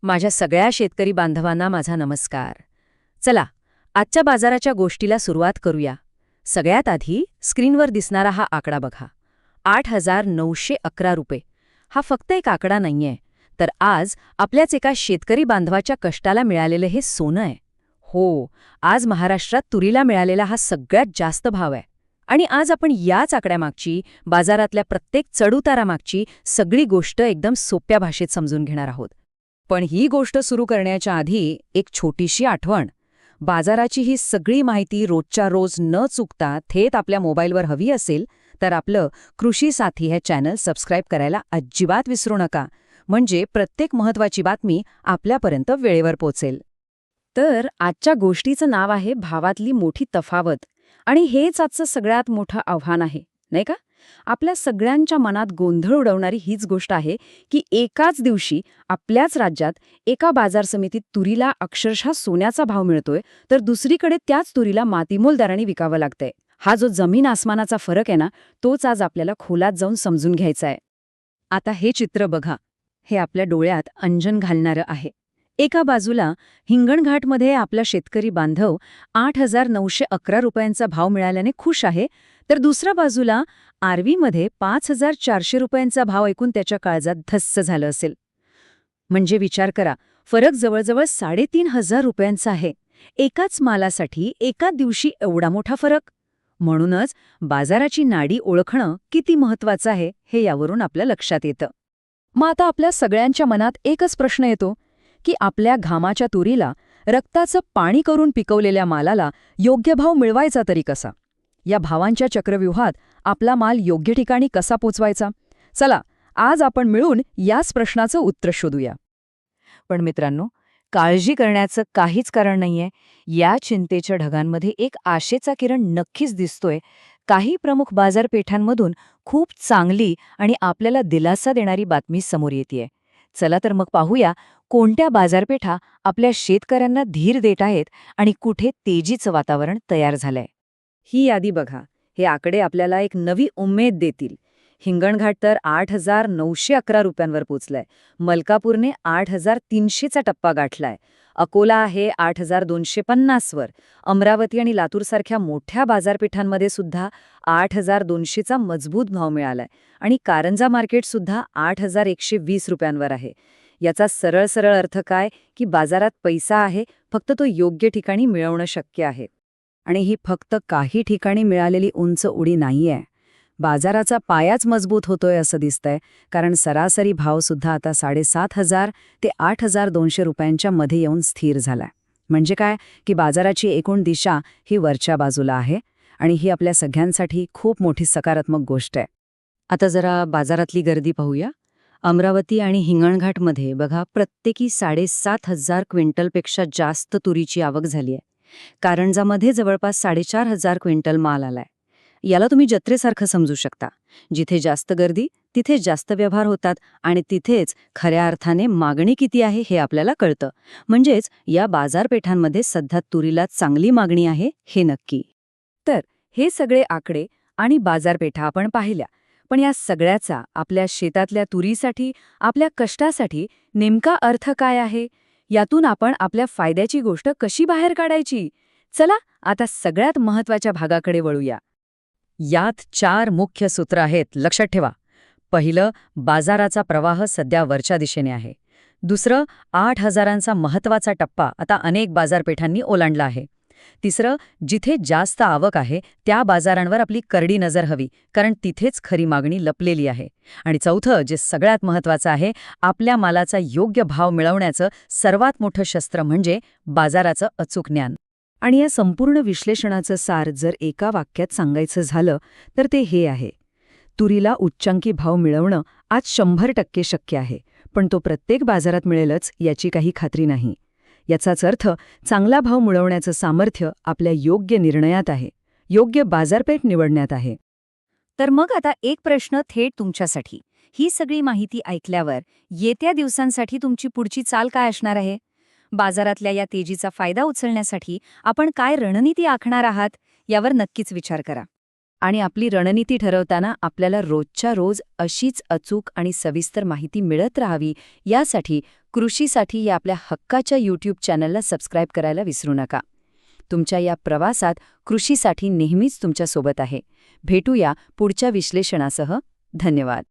माझ्या सगळ्या शेतकरी बांधवांना माझा नमस्कार. चला, आजच्या बाजाराच्या गोष्टीला सुरुवात करूया. सगळ्यात आधी स्क्रीनवर दिसणारा हा आकडा बघा. 8,911 रुपये. हा फक्त एक आकडा नाहीये, तर आज आपल्याच एका शेतकरी बांधवाच्या कष्टाला मिळालेलं हे सोनं आहे. हो, आज महाराष्ट्रात तुरीला मिळालेला हा सगळ्यात जास्त भाव आहे. आणि आज आपण याच आकड्यामागची, बाजारातल्या प्रत्येक चढउतारामागची सगळी गोष्ट एकदम सोप्या भाषेत समजून घेणार आहोत. पण ही गोष्ट सुरू करण्याच्या आधी एक छोटीशी आठवण. बाजाराची ही सगळी माहिती रोजच्या रोज न चुकता थेट आपल्या मोबाईलवर हवी असेल तर आपलं कृषी साथी हे चॅनल सबस्क्राईब करायला अजिबात विसरू नका. म्हणजे प्रत्येक महत्त्वाची बातमी आपल्यापर्यंत वेळेवर पोचेल. तर आजच्या गोष्टीचं नाव आहे भावातली मोठी तफावत. आणि हेच आजचं सगळ्यात मोठं आव्हान आहे, नाही का? आपल्या सगळ्यांच्या मनात गोंधळ उडवणारी हीच गोष्ट आहे की एकाच दिवशी आपल्याच राज्यात एका बाजार समितीत तुरीला अक्षरशः सोन्याचा भाव मिळतोय, तर दुसरीकडे त्याच तुरीला मातीमोल दराने विकावं लागतंय. हा जो जमीन आसमानाचा फरक आहे ना, तोच आज आपल्याला खोलात जाऊन समजून घ्यायचा आहे. आता हे चित्र बघा. हे आपल्या डोळ्यात अंजन घालणारं आहे. एका बाजूला हिंगणघाटमध्ये आपला शेतकरी बांधव 8,911 रुपयांचा भाव मिळाल्याने खुश आहे, तर दुसऱ्या बाजूला आर्वीमध्ये 5,400 रुपयांचा भाव ऐकून त्याच्या काळजात धस्स झालं असेल. म्हणजे विचार करा, फरक जवळजवळ 3,500 रुपयांचा आहे. एकाच मालासाठी एका दिवशी एवढा मोठा फरक. म्हणूनच बाजाराची नाडी ओळखणं किती महत्वाचं आहे हे यावरून आपल्या लक्षात येतं. मग आता आपल्या सगळ्यांच्या मनात एकच प्रश्न येतो की आपल्या घामाच्या तुरीला, रक्ताचं पाणी करून पिकवलेल्या मालाला योग्य भाव मिळवायचा तरी कसा? या भावांच्या चक्रव्यूहात आपला माल योग्य ठिकाणी कसा पोचवायचा? चला, आज आपण मिळून याच प्रश्नाचं उत्तर शोधूया. पण मित्रांनो, काळजी करण्याचं काहीच कारण नाहीये. या चिंतेच्या ढगांमध्ये एक आशेचा किरण नक्कीच दिसतोय. काही प्रमुख बाजारपेठांमधून खूप चांगली आणि आपल्याला दिलासा देणारी बातमी समोर येतेय. चला तर मग पाहूया कोणत्या बाजारपेठा आपल्या शेतकऱ्यांना धीर देत आहेत आणि कुठे तेजीचं वातावरण तयार झालंय. ही यादी बघा. हे आकडे आपल्याला एक नवी उमेद देतील. हिंगणघाट तर 8,911 रुपयांवर पोचलाय. मलकापूरने 8,300चा टप्पा गाठलाय. अकोला आहे 8,250 वर. अमरावती आणि लातूरसारख्या मोठ्या बाजारपेठांमध्ये सुद्धा 8,200चा मजबूत भाव मिळालाय. आणि कारंजा मार्केट सुद्धा 8,120 रुपयांवर आहे. याचा सरळ सरळ अर्थ काय की बाजारात पैसा आहे, फक्त तो योग्य ठिकाणी मिळवणं शक्य आहे. आणि ही फक्त काही ठिकाणी मिळालेली उंच उडी नाहीये. बाजाराचा पायाच मजबूत होतोय असं दिसतंय, कारण सरासरी भाव सुद्धा आता 7,500 ते 8,200 रुपयांच्या मध्ये येऊन स्थिर झालाय. म्हणजे काय की बाजाराची एकूण दिशा ही वरच्या बाजूला आहे आणि ही आपल्या सगळ्यांसाठी खूप मोठी सकारात्मक गोष्ट आहे. आता जरा बाजारातली गर्दी पाहूया. अमरावती आणि हिंगणघाटमध्ये बघा, प्रत्येकी 7,500 क्विंटलपेक्षा जास्त तुरीची आवक झाली आहे. कारंजामध्ये जवळपास 4,500 क्विंटल माल आलाय. याला तुम्ही जत्रेसारखं समजू शकता. जिथे जास्त गर्दी तिथे जास्त व्यवहार होतात आणि तिथेच खऱ्या अर्थाने मागणी किती आहे हे आपल्याला कळतं. म्हणजेच या बाजारपेठांमध्ये सध्या तुरीला चांगली मागणी आहे हे नक्की. तर हे सगळे आकडे आणि बाजारपेठा आपण पाहिल्या, पण या सगळ्याचा आपल्या शेतातल्या तुरीसाठी, आपल्या कष्टासाठी नेमका अर्थ काय आहे? यातून आपण आपल्या फायद्याची गोष्ट कशी बाहेर काढायची? चला आता सगळ्यात महत्त्वाच्या भागाकडे वळूया. यात 4 मुख्य सूत्र आहेत, लक्षात ठेवा. पहिलं, बाजाराचा प्रवाह सध्या वरच्या दिशेने आहे. दुसरं, 8,000चा महत्त्वाचा टप्पा आता अनेक बाजारपेठांनी ओलांडला आहे. तिसरं, जिथे जास्त आवक आहे त्या बाजारांवर आपली करडी नजर हवी, कारण तिथेच खरी मागणी लपलेली आहे. आणि चौथं, जे सगळ्यात महत्त्वाचं आहे, आपल्या मालाचा योग्य भाव मिळवण्याचं सर्वात मोठं शस्त्र म्हणजे बाजाराचं अचूक ज्ञान. आणि या संपूर्ण विश्लेषणाचं सार जर एका वाक्यात सांगायचं झालं तर ते हे आहे: तुरीला उच्चांकी भाव मिळवणं आज 100% शक्य आहे, पण तो प्रत्येक बाजारात मिळेलच याची काही खात्री नाही. याचाच अर्थ चांगला भाव मिळवण्याचं सामर्थ्य आपल्या योग्य निर्णयात आहे, योग्य बाजारपेठ निवडण्यात आहे. तर मग आता एक प्रश्न थेट तुमच्यासाठी. ही सगळी माहिती ऐकल्यावर येत्या दिवसांसाठी तुमची पुढची चाल काय असणार आहे? बाजारातल्या या तेजीचा फायदा उचलण्यासाठी आपण काय रणनीती आखणार आहात यावर नक्कीच विचार करा. आणि आपली रणनीती ठरवताना आपल्याला रोजच्या रोज अशीच अचूक आणि सविस्तर माहिती मिळत राहावी यासाठी कृषीसाठी या आपल्या हक्काच्या यूट्यूब चॅनलला सबस्क्राईब करायला विसरू नका. तुमच्या या प्रवासात कृषीसाठी नेहमीच तुमच्यासोबत आहे. भेटूया पुढच्या विश्लेषणासह. धन्यवाद.